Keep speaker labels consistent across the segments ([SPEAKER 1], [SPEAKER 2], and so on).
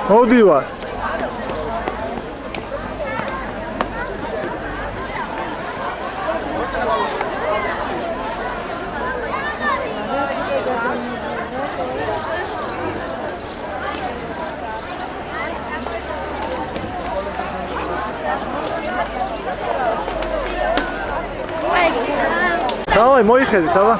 [SPEAKER 1] მოდივარ. დავაი მოიხედით, აბა.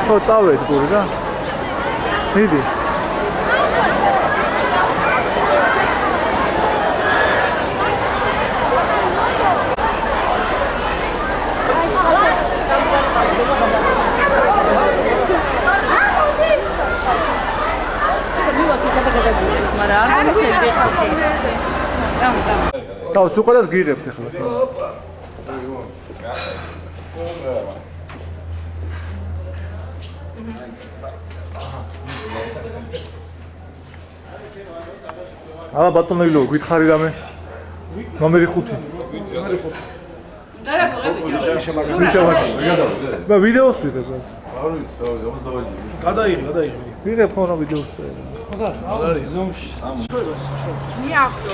[SPEAKER 1] ხო, წავედ გური რა. მიდი. თავს უყურეს გირებთ ახლა. აბა ბატონო ილო გითხარი რამე ნომერი 5 ნომერი 5 მე ვიდეოს ვიდებ არ ვიცი გადაიღე ვიდებ ხო რა ვიდეოს წერა არის ზომში მიახტო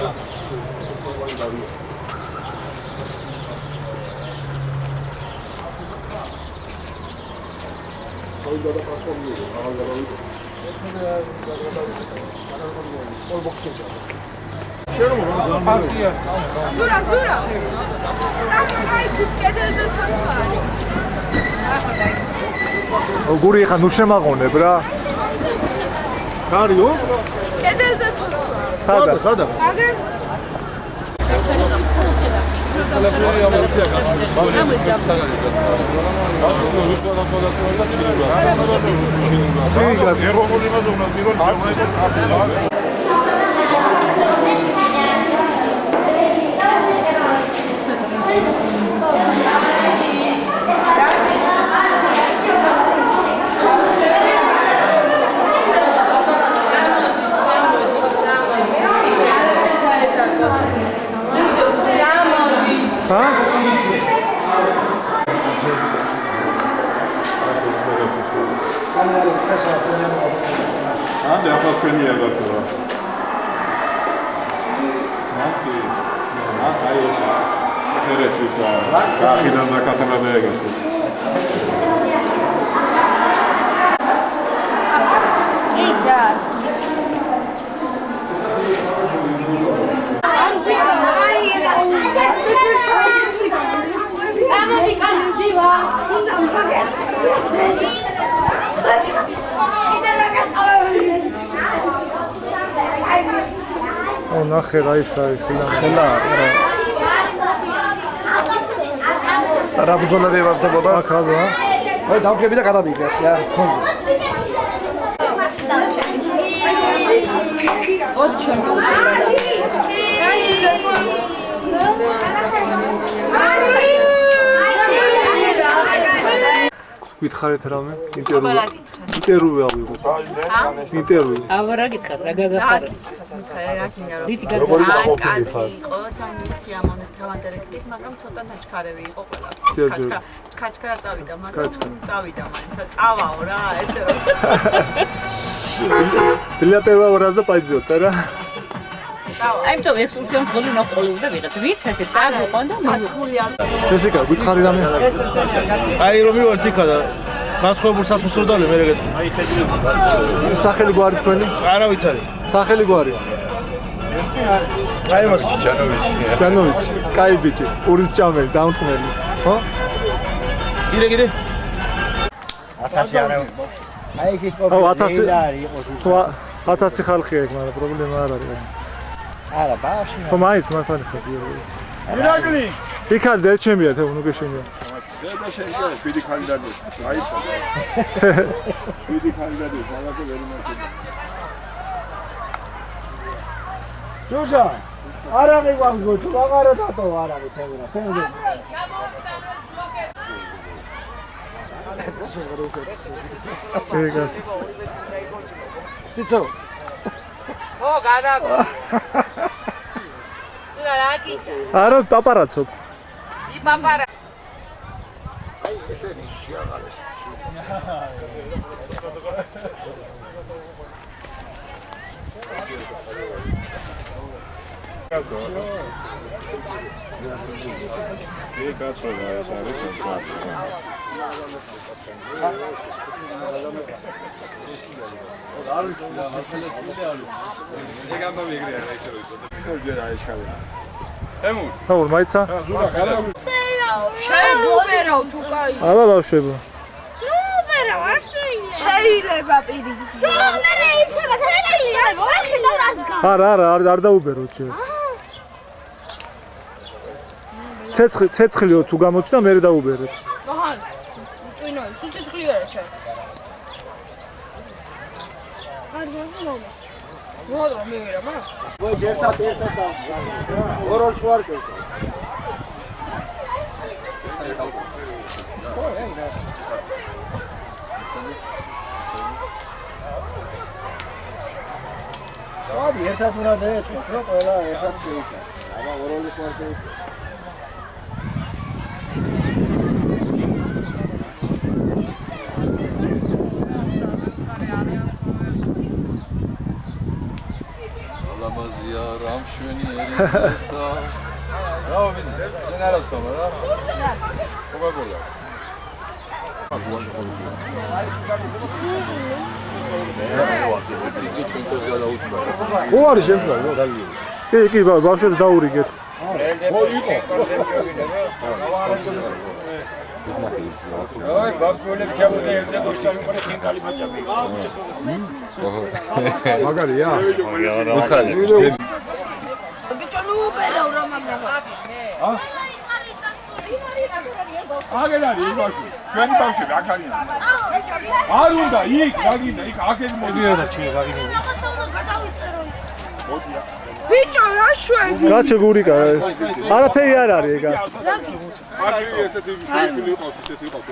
[SPEAKER 1] აი და პასპორტი ზურა კედელზე ცოცხალი გური ხა ნუ შემაღონებ რა გარიო კედელზე ცოცხალი სადა
[SPEAKER 2] ახლა ჩვენია გაწევა. აი ეს ფერეთისა კახიდან ზაკათრადა ეგეცო.
[SPEAKER 3] იცი.
[SPEAKER 1] ო ნახე რა ის არის სილამხელა
[SPEAKER 4] რა ბრძოლები ვარდებოდა
[SPEAKER 1] აქ აბა
[SPEAKER 4] აი დავკები და გადავიგეს რა ხონზე
[SPEAKER 3] ოდ
[SPEAKER 1] გითხარით რამე ინტერვიუ ავიღოთ ინტერვიუ
[SPEAKER 5] აბა გითხარ რა გაგახარა იყო ძალიან სიამოვნებით თავადერექტით მაგრამ ცოტა ნაჩქარევი იყო ყველა ქაჩქარა წავიდა მაგრამ წავიდა მაინც წავაო რა ესე რა
[SPEAKER 1] для первого раза пойдёт რა
[SPEAKER 5] აიმიტომ ექსკურსიონ ხოლმე ნოყოლობდა ვიღაც ვიც ესე წაგვიყონ და მათული არ
[SPEAKER 1] ესეკა გითხარი რამე
[SPEAKER 4] აი რომ მივალთ იქა და გასხოვებულ სასმსრო დალე მე რეგეთ
[SPEAKER 1] სახელი გვარი თქვენი
[SPEAKER 4] არავით არის
[SPEAKER 1] სახელი გვარია
[SPEAKER 4] აი მას ჯანოვიჩი
[SPEAKER 1] კაი ბიჭი ორი ჭამელი დაუნტყმელი ხო
[SPEAKER 4] კიდე
[SPEAKER 6] 1000 არა აი ის
[SPEAKER 1] კოპი ხო 1000 ხალხია იქ მაგრამ პრობლემა არ არის
[SPEAKER 6] არა ბავშვი
[SPEAKER 1] ხო მაინც მართალი ხარ მირაგლი იქალ და ჩემია თქო ნუ გეშენია
[SPEAKER 2] და შეიძლება 7 კანდიდატი აიცა 7 კანდიდატი რაღაცა ვერ იმართება
[SPEAKER 6] ჯუჯა არა მეგვაგო თუ აღარა დატო არა მეთევრა ფენზე
[SPEAKER 1] ეგა
[SPEAKER 6] ციცო
[SPEAKER 5] ო გადაგო სულ რა გიქ
[SPEAKER 1] არა პაპარაცო
[SPEAKER 5] ი პაპარა
[SPEAKER 2] კაცოა ეს არის
[SPEAKER 1] აუ მაიცა
[SPEAKER 3] შეუბერავ თუ კაი.
[SPEAKER 1] აბა ბავშვებო
[SPEAKER 3] ნუ ვერა არ შეიძლება პირი. ჯომერე იცება შეიძლება. ვახილა რასგან.
[SPEAKER 1] არა არ დაუბეროთ ჯერ ცეცხლიო თუ გამოჩნდა მე დაუბერეთ
[SPEAKER 3] აჰა. ტვინო, ცეცხლი არა ჩა. არ მომა. მოვა მე ვერა მა.
[SPEAKER 6] ვაი ერთად ორ შوار შევ. ვაი ერთად უნდა დაეწყოს რა ყველა ერთად შეიჭა. აბა ორ შوار შეიჭა.
[SPEAKER 7] ლამაზია რამშვენიერი ხალხა. რა ვიცი, δεν არასწორა რა. Coca-Cola.
[SPEAKER 1] ო არის შემდგარ რა გალია კი ბავშვებს დაურიგეთ
[SPEAKER 2] აი ბაბუელებს ჩამოდე ერთად ოშტარი ყოლე ხინკალი ბაჭები
[SPEAKER 1] მაგარია
[SPEAKER 3] ბიჭო ნუ ვერაო რა მაგრამ.
[SPEAKER 2] აგერ არის ბავშვი ჩვენი ბავშვები აქ არიან არ უნდა იქ რაგინა იქ აქ მოდიან და ჩი რაგინა
[SPEAKER 3] ბიჭო რა შვები.
[SPEAKER 1] გაჩე გურიკა არაფერი არ არის ეგა
[SPEAKER 2] მარტივი ესეთი შეიშვილი იყოს ისეთი იყოს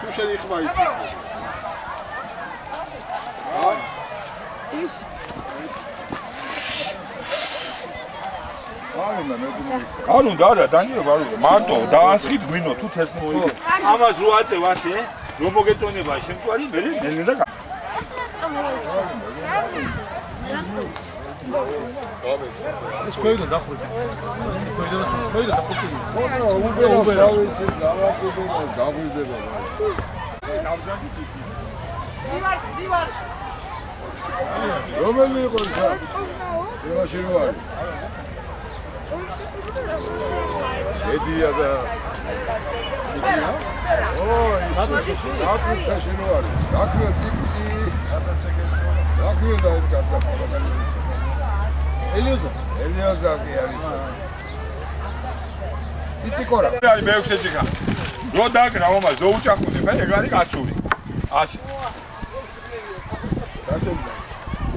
[SPEAKER 2] თუ შეიძლება ის არ უნდა არა დანიო ბარო მარტო დაასხით გვინო თუ თესნი მოიგე ამას რო აწევ ასე რო მოგეწონება შემკვარი მე ნელა და
[SPEAKER 1] ეს კოიდო დახვიდე კოიდო დახვიდე
[SPEAKER 2] რომელი იყო ეს იმაში რო არის ედია და ატმოსფეროში რო არის დაქვია ციკი დაქვია და ეს კაცი ელიოზა კი არის იცი კორა არის მეექვსე ჯიქა რო დაკრავ ამას ზოუჭახუნე მე ეგ არის კაცური ასე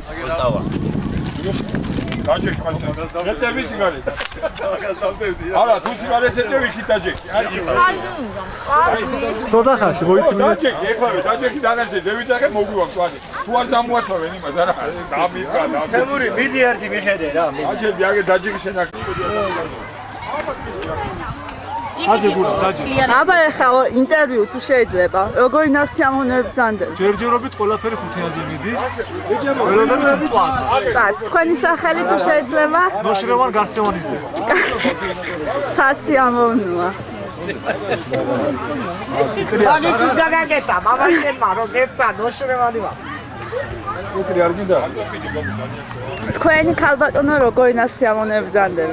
[SPEAKER 4] აგეტავა
[SPEAKER 2] დაჯექი მასე ეცები სიგარეტა არა თუ სიგარეტს ეცევი იქით დაჯექი
[SPEAKER 1] ცოტა ხანში მოიწვია
[SPEAKER 2] დაჯექი ეხლა დაჯექი დანაშე დევიძახე მოგვივა კვალი თუ არ გამოასვავენ იმას არა დამიდგა
[SPEAKER 6] თემური მიდი ერთი მიხედე რა
[SPEAKER 2] აჩები აგე დაჯექი შენ აქ
[SPEAKER 1] აჯე გულა დაჯე
[SPEAKER 5] აბა ეხლა ინტერვიუ თუ შეიძლება როგორი ნასიამოვნებზანდებ
[SPEAKER 1] ჯერჯერობით ყველაფერი 5-ზე მიდის ყველაფერი
[SPEAKER 5] წაც თქვენი სახელი თუ შეიძლება
[SPEAKER 1] ნოშრევან გარსევანიზე
[SPEAKER 5] სასიამოვნოა
[SPEAKER 8] აგისთვის გაგაკეთა მამაშენმა რომ გეტყვა ნოშრევანი ვარ
[SPEAKER 2] უკრი არ გინდა
[SPEAKER 5] თქვენი ქალბატონო როგორი ნასიამოვნებზანდებ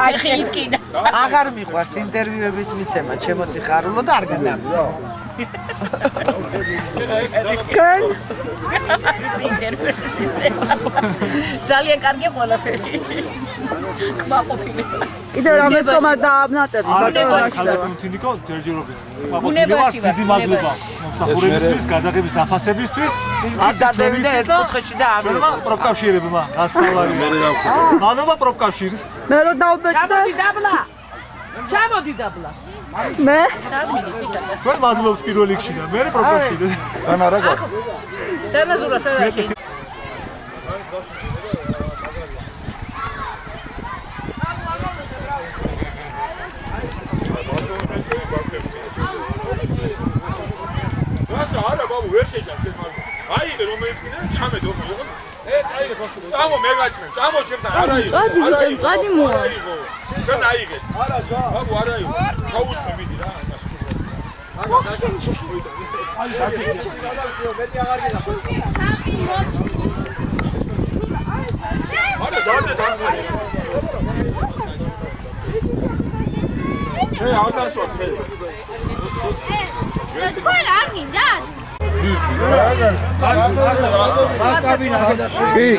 [SPEAKER 8] ახი იკიდა აღარ მიყვარს ინტერვიუების მიცემა ჩემო სიხარულო და არ გინდა
[SPEAKER 5] კენ
[SPEAKER 8] ინტერვიუების მიცემა ძალიან კარგი ყველაფერი კმაყოფილი
[SPEAKER 5] კიდევ რამეს ხომ არ დააბნატები
[SPEAKER 1] ქალბატონთინიკო ჯერჯერობით
[SPEAKER 8] ბუნებაში ვარ
[SPEAKER 1] დიდი მადლობა მომსახურებისთვის გადაღების დაფასებისთვის
[SPEAKER 8] აცადები და ერთ კუთხეში და
[SPEAKER 1] ჩვენმა პროფკავშირებმა გასწავლარი მადლობა პროფკავშირის
[SPEAKER 5] მე რო დაუბეჭდე
[SPEAKER 8] ჩამოდი დაბლა
[SPEAKER 5] მე
[SPEAKER 1] თქვენ მადლობთ პირველ რიგში და მე პროფკავშირი
[SPEAKER 8] თანაზურა სადაში
[SPEAKER 2] რასა არა ბაბუ ვერ შეჭამ შენ მაგ აიღე რომელიც კიდე ჭამე დო იყო წაიღე ბავშვი წამო მე გაჩვენ წამო ჩემთან არა იყო
[SPEAKER 3] წადი ბიჭო წადი მოა
[SPEAKER 2] შენ აიღე არა ზა ბაბუ არა იყო ჩაუწმე მიდი რა აი
[SPEAKER 6] მეტი აღარ გიდა
[SPEAKER 2] არა დადე შენ აღდაშვა ხე
[SPEAKER 3] თქვენ არ გინდათ?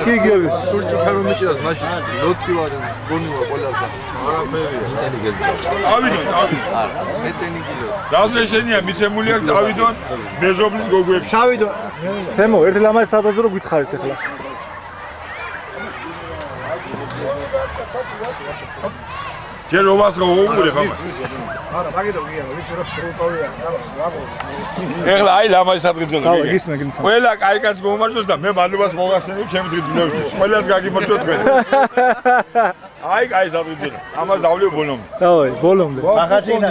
[SPEAKER 1] კი გიორგი
[SPEAKER 7] სულ ჭიქარო მიჭირავს მაშინ ლოთი ვარ გონივა ყველას და არაფერია
[SPEAKER 2] ავიდონ
[SPEAKER 7] არა მეტენი კილო
[SPEAKER 2] რაზე შენია მიცემული აქვს ავიდონ მეზობლის გოგუებში
[SPEAKER 6] შავიდო
[SPEAKER 1] თემო ერთი ლამაზი სადაზო რო გითხარით ახლა
[SPEAKER 2] ჯერ რობას გაუგურე ხამა
[SPEAKER 6] არა მაგითო გია ვიცი რა შეუწოვია
[SPEAKER 2] ეხლა აი ლამაზი სადღიძოლა
[SPEAKER 1] დავა გისმე გისმე
[SPEAKER 2] ყველა კაი კაცს გომარჯოს და მე მადლობას მოგახსენებ ჩემი დღიძულებში ყველას გაგიმარჯო თქვენ აი კაი სადღიძოლა ამას დავლევ ბოლომდე
[SPEAKER 1] დავაი ბოლომდე
[SPEAKER 6] ახაცი გინდა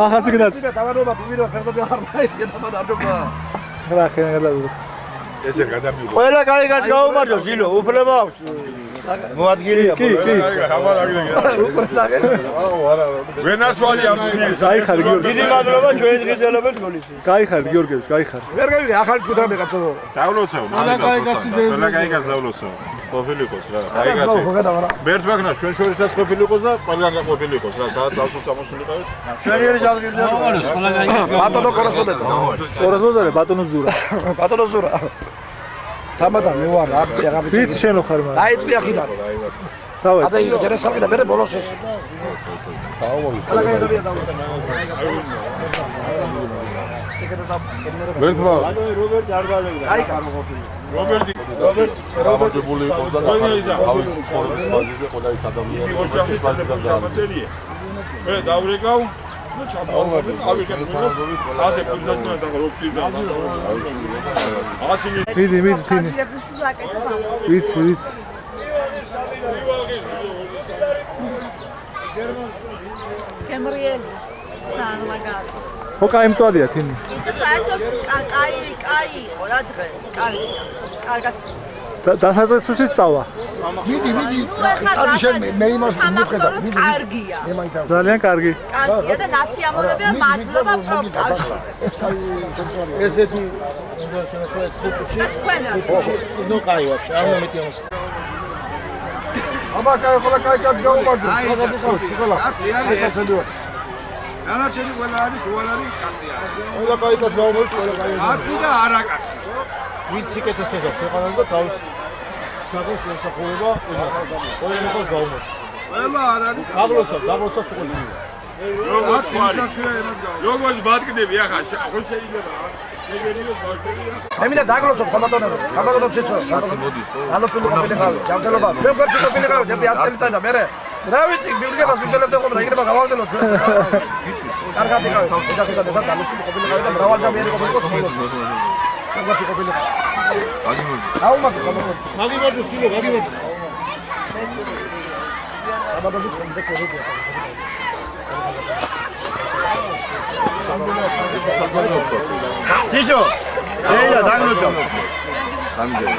[SPEAKER 1] ახაცი გინდა
[SPEAKER 6] დავარობა ვირო ფეხზე არ მაიცია და მადარჯობა
[SPEAKER 1] რა ხელა
[SPEAKER 2] ესე გადამიღო
[SPEAKER 6] ყველა კაი კაცს გაუმარჯო ჟილო უფლება აქვს მოადგილეა
[SPEAKER 1] კი
[SPEAKER 2] ვენაცვალი ამ წინეს
[SPEAKER 1] გაიხარ გიორგი
[SPEAKER 6] დიდი მადლობა ჩვენ დღესდღეობებს გოლის
[SPEAKER 1] გაიხარ გიორგევич გაიხარ
[SPEAKER 6] ვერ გავიგე ახალი კუტრა მეკაცო
[SPEAKER 2] დავლოცავ ყველა კაი კაცს დავლოცავ ყოფილიყოს რა კაი კაცი ბერთვაგნა ჩვენ შორისაც ყოფილიყოს და ყველგან გაყოფილიყოს რა სადაც ავსო წამოსულიყავით
[SPEAKER 6] შენიერი ჯადღირზე ბატონო
[SPEAKER 1] კორასმოდარი ბატონო ზურა
[SPEAKER 6] თამადა მე ვარ აქცი აღაბიცი
[SPEAKER 1] ვიცი შენო ხარ მაგრამ
[SPEAKER 6] დაიწყი აქიდან
[SPEAKER 1] დავაი
[SPEAKER 6] ადა ის ჯერეს ხალხი და მე ბოლოს ეს
[SPEAKER 7] ვერთმა
[SPEAKER 6] რობერტი არ გავიგე აი გამოყოფილი
[SPEAKER 2] რობერტი
[SPEAKER 7] ბული იყო და ავი ცხოვრების ბაზაზე ყველა ის ადამიანი
[SPEAKER 2] ოჯახის ბაზაზე მე დავრეკავ ну чамовали авიგენ ასე პოზიცია და როქტიდა ასე
[SPEAKER 1] მიდი თინი ვიცი
[SPEAKER 5] კემრიელი სამაგარი
[SPEAKER 1] ხო კაი მწვადია თინი
[SPEAKER 5] და საერთოდ კაი იყო რა დღეს კარგად
[SPEAKER 1] დასაწყისში სწავლა
[SPEAKER 6] მიდი წავდი შენ მე იმას მიხედავ მიდი
[SPEAKER 5] კარგია
[SPEAKER 1] ძალიან კარგი
[SPEAKER 5] კარგია და ნასიამოვნებია მადლობა პროფკავშირს
[SPEAKER 6] ესეთი
[SPEAKER 5] თქვენ რა
[SPEAKER 6] ნუ კაი ვაფშე არ მომიტი ამას აბა კაი ხოლა კაი კაც გაუმარჯო შეკოლა კაცი არის ეცადოთ დანარჩენი ყველა არის თუ არ არის კაცია ყველა კაი კაც გაუმარჯო ყველა კაი კაცი და არა კაცი ვით სიკეთეს თესავს ქვეყანა და თავის საკოს ემსახურება ყველა იყოს გაუმარჯო ყველა არ არის გაბროცავს უყოლი
[SPEAKER 2] როგორც ბატკდები ახლა ხო შეიძლება შეგერიოს ბავშვებია
[SPEAKER 6] მე მინდა დაგლოცო ხომატონები ხომატონებს ეცო
[SPEAKER 7] კაცი მოდის ხო
[SPEAKER 6] ალოცული ყოფილი ხავი ჯანმრთელობა მე გვერდში ყოფილი ხავი მე 100 წელი და მე რა ვიცი მიუღებას მიშელებდე ხომ და იქნება გავაგზავნო ჩვენ კარგად იყავი ეძახება და ალოცული ყოფილი ხავი და მრავალჯამიანი ყოფილი იყო სულ გვერდში ყოფილი ხავი აუმაკი ხომატონები მაგიმოჯო სილო მაგიმოჯო აბადოჯი კონდე ჩერებია თიშო ეა დაგლოცო
[SPEAKER 7] დამჯერა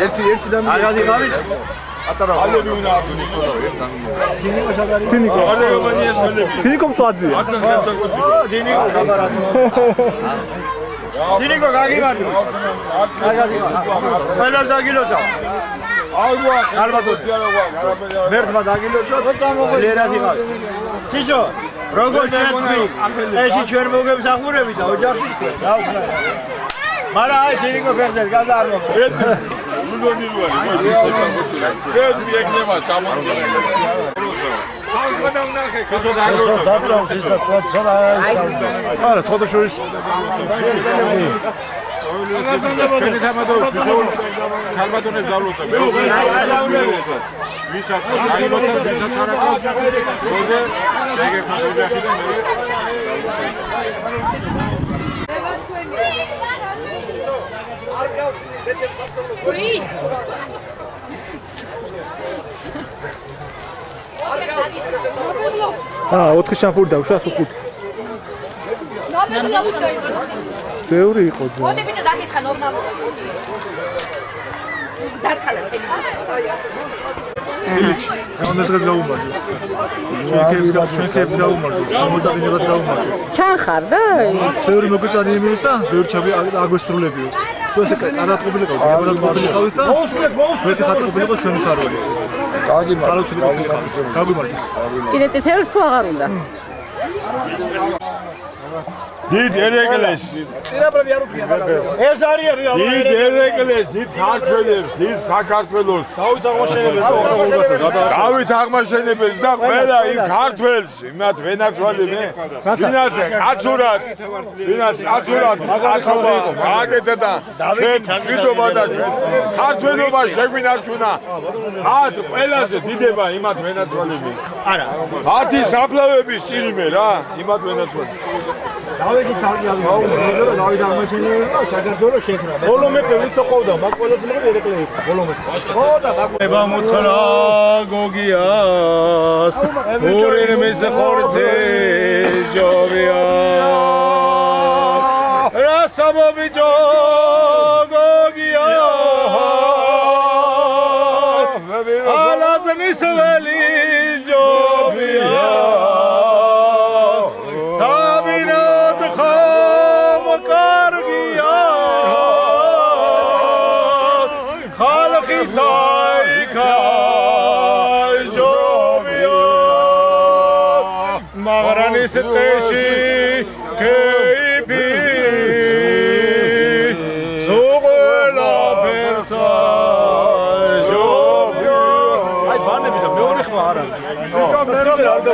[SPEAKER 7] ერთი და
[SPEAKER 6] აგადი ხავი ატარა
[SPEAKER 2] ალები უნდა აბუნი
[SPEAKER 6] დინიკო სადარი
[SPEAKER 1] თინიკო
[SPEAKER 2] არა რომანიას მელები
[SPEAKER 1] თინიკო მწვადია
[SPEAKER 2] ასან ხელსაკუთი
[SPEAKER 6] დინიკო გაბარატი დინიკო გაგიმარჯო აგადი ყველა დაგილოცო
[SPEAKER 2] აიგვა
[SPEAKER 6] ალბათო მერტმა დაგილოცო ლერადი ხავი თიშო როგორ შეთქვი ეში ჩვენ მოგემსახურები და ოჯახში რა უკრა მარა აი დინიკო ფეხზე გადა არ მოხდა
[SPEAKER 2] მუზონი ვარი ეს მიეკნება ჩამონგრე
[SPEAKER 6] დაძრავს ისა ცოტა
[SPEAKER 1] არა ცოტა შორის
[SPEAKER 2] ქალბატონებს დავლოცავ ვისაც აილოცავ ვისაც არა ხოზე შეგერთა ოჯახიდან მე არ გავცი
[SPEAKER 1] ოთხი შამპური დავშვა, თუ ხუთი. ბევრი იყო ძა.
[SPEAKER 5] მოდი ბიჭო დაგისხა ნორმალურად. დაცალე თემი.
[SPEAKER 1] ილიჩ, რა დღეს გაუმარჯოს. ჩვენ ქებს გაუმარჯოს, მოწადინებას გაუმარჯოს.
[SPEAKER 8] ჩანხარ და
[SPEAKER 1] ბევრი მოგვიწადი იმის და ბევრი ჩაბი აგვესრულებიოს. სულ ესე კარატყობილიყავით, გაბარატყობილიყავით და მეტი ხატყობილიყავით ჩვენი ხარველი. გაგვიმარჯოს.
[SPEAKER 8] კიდე წითელს თუ აღარ უნდა?
[SPEAKER 2] დიდ ერეკლეს.
[SPEAKER 6] ეს არის
[SPEAKER 2] დიდ ერეკლეს, დიდ ქართველებს, დიდ საქართველოს. დავით აღმაშენებელს და ყველა იმ ქართველს, იმათ ვენაცვალე მე. ვინაც კაცურად, გააკეთა და ჩვენ მშვიდობა და ჩვენ ქართველობა შეგვინარჩუნა. ათ ყველაზე დიდება იმათ ვენაცვალები. არა. 10 საფლავების ჭირიმე რა, იმათ ვენაცვალე.
[SPEAKER 6] დავეგი ძალიან გაუმარჯო და დავით აღმაშენებელმა საქართველოს შექმნა. ბოლო მეფე ვინც ყოფდა, მაგ ყველაზე მეტი ერეკლე იყო. ბოლო მეფე. ხო და
[SPEAKER 4] ება მოთხრა გოგიას ორერ მესე ხორცე ჯობია რა საბობიჯო გოგია ალაზნის ველი ჯობია საბინოთ ხომ კარგია ხალხი წაიკა ჯობია მაღრანის ტყეში კეიფი ზუღელა ფერსა ჯობია აი ბანები და მეორე ხმა არა ვიტო მე რომ არ და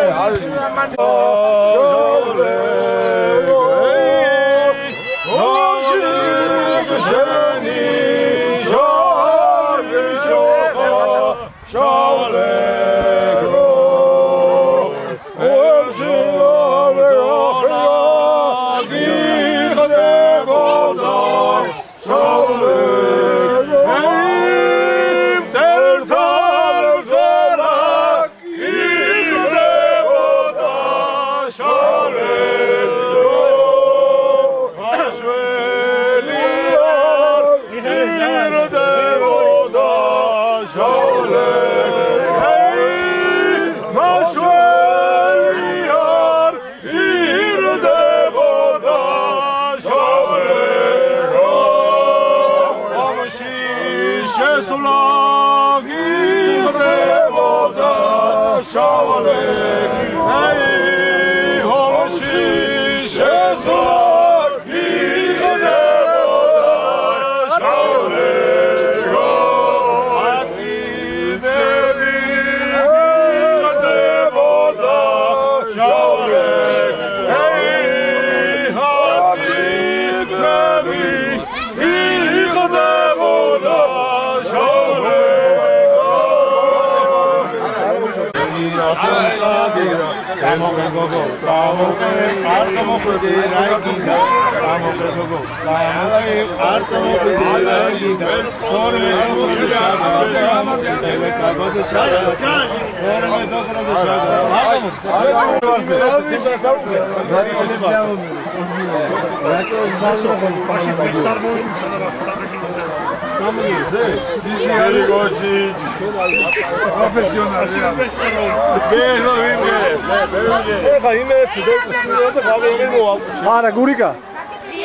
[SPEAKER 1] არა გურიკა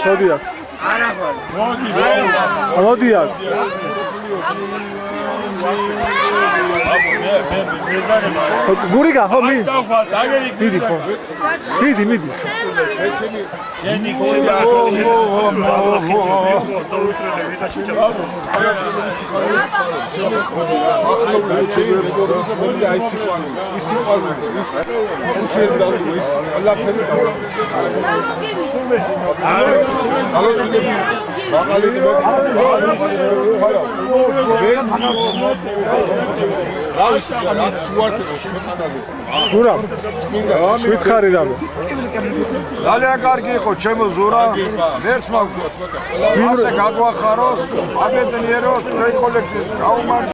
[SPEAKER 1] მოდიახ მოდიახ გურიკა ხო მიდი ხო მიდი ზურაბ ვითხარი რამე
[SPEAKER 6] ძალიან კარგი იყო ჩემო ზურა ვერც მავკოთ ასე გაგვახაროს აბედნიეროს ჩვენ კოლექტივს გაუმარჯოს